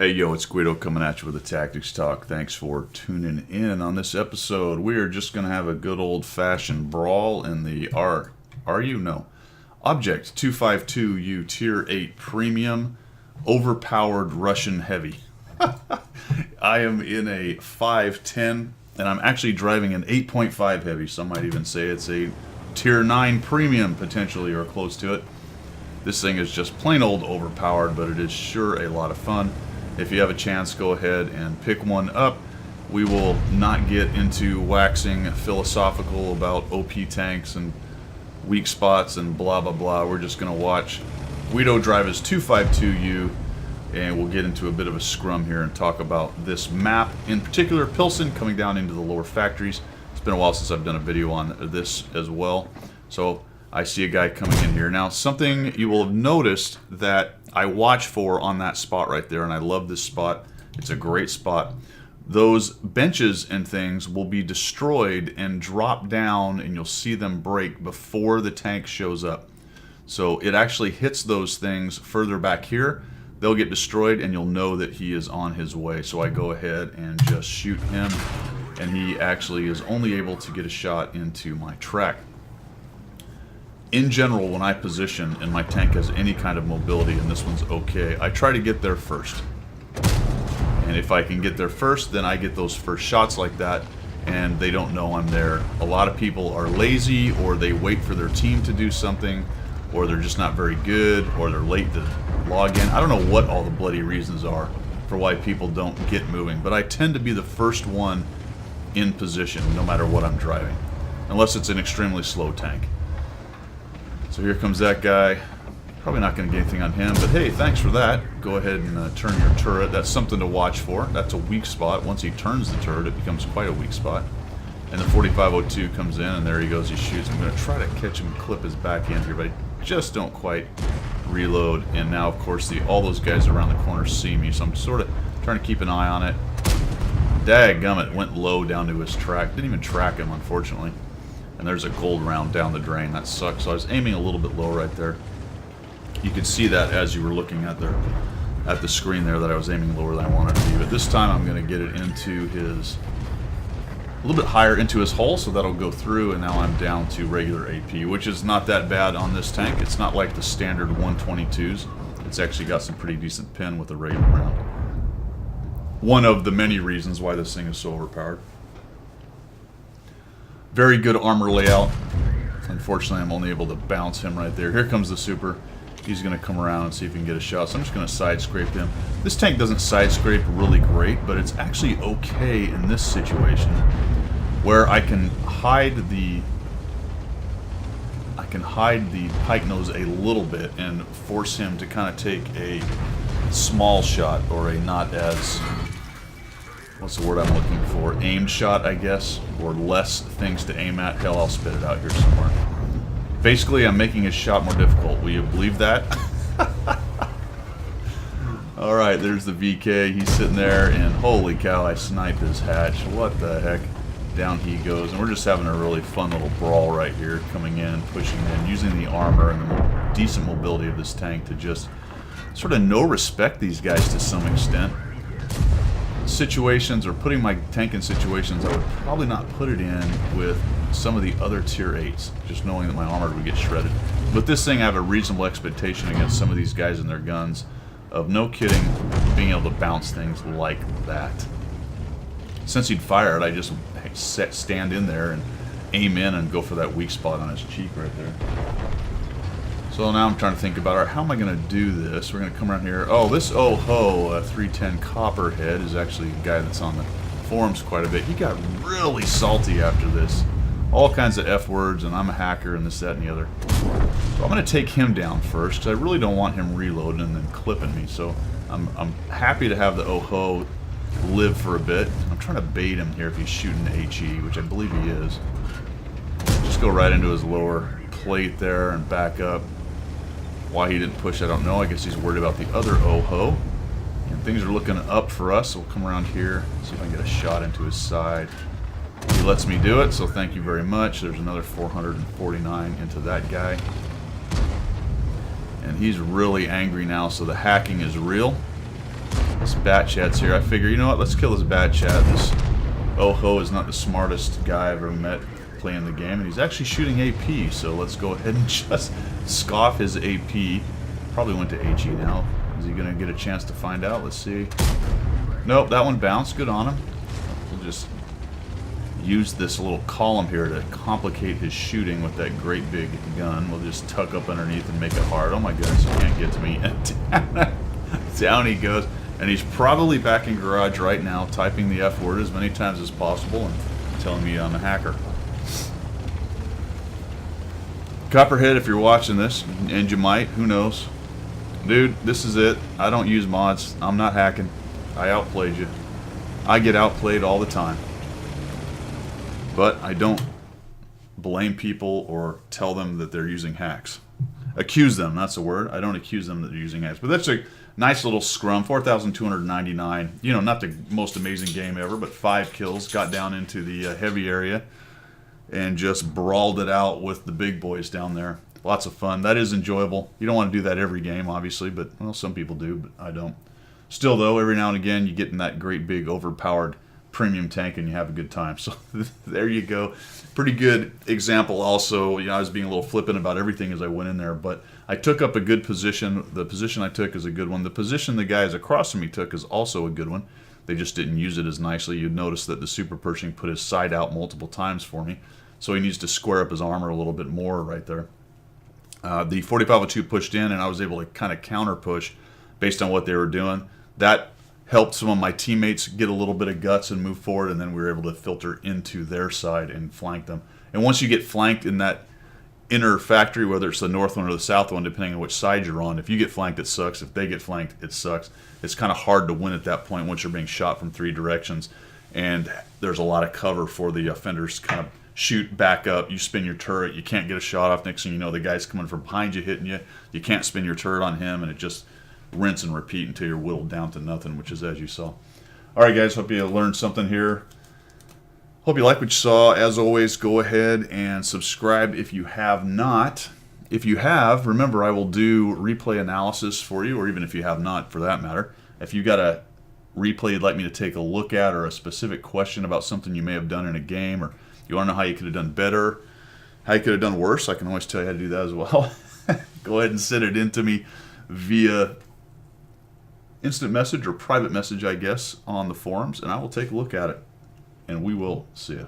Hey, yo, it's Guido coming at you with a Tactics Talk. Thanks for tuning in. On this episode, we are just going to have a good old-fashioned brawl in the Object 252U Tier 8 Premium Overpowered Russian Heavy. I am in a 510, and I'm actually driving an 8.5 Heavy. Some might even say it's a Tier 9 Premium, potentially, or close to it. This thing is just plain old overpowered, but it is sure a lot of fun. If you have a chance, go ahead and pick one up. We will not get into waxing philosophical about OP tanks and weak spots and blah blah blah. We're just going to watch Guido drive his 252U, and we'll get into a bit of a scrum here and talk about this map. In particular, Pilsen coming down into the lower factories. It's been a while since I've done a video on this as well. So I see a guy coming in here. Now, something you will have noticed that I watch for on that spot right there, and I love this spot. It's a great spot. Those benches and things will be destroyed and drop down, and you'll see them break before the tank shows up. So it actually hits those things further back here. They'll get destroyed, and you'll know that he is on his way. So I go ahead and just shoot him, and he actually is only able to get a shot into my track. In general, when I position and my tank has any kind of mobility, and this one's okay, I try to get there first. And if I can get there first, then I get those first shots like that, and they don't know I'm there. A lot of people are lazy, or they wait for their team to do something, or they're just not very good, or they're late to log in. I don't know what all the bloody reasons are for why people don't get moving, but I tend to be the first one in position no matter what I'm driving, unless it's an extremely slow tank. So here comes that guy. Probably not going to get anything on him, but hey, thanks for that. Go ahead and turn your turret. That's something to watch for. That's a weak spot. Once he turns the turret, it becomes quite a weak spot. And the 4502 comes in, and there he goes. He shoots. I'm going to try to catch him and clip his back end here, but I just don't quite reload. And now, of course, all those guys around the corner see me, so I'm sort of trying to keep an eye on it. Dadgummit, went low down to his track. Didn't even track him, unfortunately. And there's a gold round down the drain. That sucks. So I was aiming a little bit low right there. You could see that as you were looking at the screen there, that I was aiming lower than I wanted to be. But this time I'm going to get it into a little bit higher into his hull, so that'll go through, and now I'm down to regular AP, which is not that bad on this tank. It's not like the standard 122s. It's actually got some pretty decent pin with a regular round. One of the many reasons why this thing is so overpowered. Very good armor layout. Unfortunately, I'm only able to bounce him right there. Here comes the super. He's going to come around and see if he can get a shot. So I'm just going to side scrape him. This tank doesn't side scrape really great, but it's actually okay in this situation, where I can hide the pike nose a little bit and force him to kind of take a small shot, or a not as, what's the word I'm looking for? Aimed shot, I guess, or less things to aim at. Hell, I'll spit it out here somewhere. Basically, I'm making his shot more difficult. Will you believe that? Alright, there's the VK. He's sitting there, and holy cow, I sniped his hatch. What the heck? Down he goes. And we're just having a really fun little brawl right here, coming in, pushing in, using the armor and the decent mobility of this tank to just sort of no-respect these guys to some extent. Situations, or putting my tank in situations I would probably not put it in with some of the other tier 8s, just knowing that my armor would get shredded. With this thing, I have a reasonable expectation against some of these guys and their guns of, no kidding, being able to bounce things like that. Since he'd fire it, I just stand in there and aim in and go for that weak spot on his cheek right there. So now I'm trying to think about, all right, how am I going to do this? We're going to come around here. Oh, this Oho 310 Copperhead is actually a guy that's on the forums quite a bit. He got really salty after this. All kinds of F words, and I'm a hacker, and this, that, and the other. So I'm going to take him down first, because I really don't want him reloading and then clipping me. So I'm happy to have the Oho live for a bit. I'm trying to bait him here if he's shooting HE, which I believe he is. Just go right into his lower plate there and back up. Why he didn't push, I don't know. I guess he's worried about the other Oho. And things are looking up for us, so we'll come around here, see if I can get a shot into his side. He lets me do it, so thank you very much. There's another 449 into that guy. And he's really angry now, so the hacking is real. This Bat Chat's here. I figure, you know what, let's kill this Bat Chat. This Oho is not the smartest guy I've ever met playing the game, and he's actually shooting AP, so let's go ahead and just scoff his AP. Probably went to HE now. Is he going to get a chance to find out? Let's see. Nope, that one bounced. Good on him. We'll just use this little column here to complicate his shooting with that great big gun. We'll just tuck up underneath and make it hard. Oh my goodness, you can't get to me. Down he goes. And he's probably back in garage right now, typing the F word as many times as possible and telling me I'm a hacker. Copperhead, if you're watching this, and you might, who knows. Dude, this is it. I don't use mods. I'm not hacking. I outplayed you. I get outplayed all the time. But I don't blame people or tell them that they're using hacks. Accuse them, that's the word. I don't accuse them that they're using hacks. But that's a nice little scrum, 4,299. You know, not the most amazing game ever, but 5 kills. Got down into the heavy area and just brawled it out with the big boys down there. Lots of fun. That is enjoyable. You don't want to do that every game, obviously, but, well, some people do, but I don't. Still, though, every now and again, you get in that great big overpowered premium tank and you have a good time. So there you go. Pretty good example also. You know, I was being a little flippant about everything as I went in there, but I took up a good position. The position I took is a good one. The position the guys across from me took is also a good one. They just didn't use it as nicely. You'd notice that the Super Pershing put his side out multiple times for me, so he needs to square up his armor a little bit more right there. The 4502 pushed in, and I was able to kind of counter push based on what they were doing. That helped some of my teammates get a little bit of guts and move forward, and then we were able to filter into their side and flank them. And once you get flanked in that inner factory, whether it's the north one or the south one, depending on which side you're on, if you get flanked, it sucks. If they get flanked, it sucks. It's kind of hard to win at that point once you're being shot from 3 directions, and there's a lot of cover for the offenders to kind of shoot back up. You spin your turret, you can't get a shot off. Next thing you know, the guy's coming from behind you, hitting you. You can't spin your turret on him, and it just rinse and repeat until you're whittled down to nothing, which is as you saw. All right, guys, hope you learned something here. Hope you like what you saw. As always, go ahead and subscribe if you have not. If you have, remember, I will do replay analysis for you, or even if you have not, for that matter. If you got a replay you'd like me to take a look at, or a specific question about something you may have done in a game, or you want to know how you could have done better, how you could have done worse, I can always tell you how to do that as well. Go ahead and send it in to me via instant message or private message, I guess, on the forums, and I will take a look at it. And we will see you.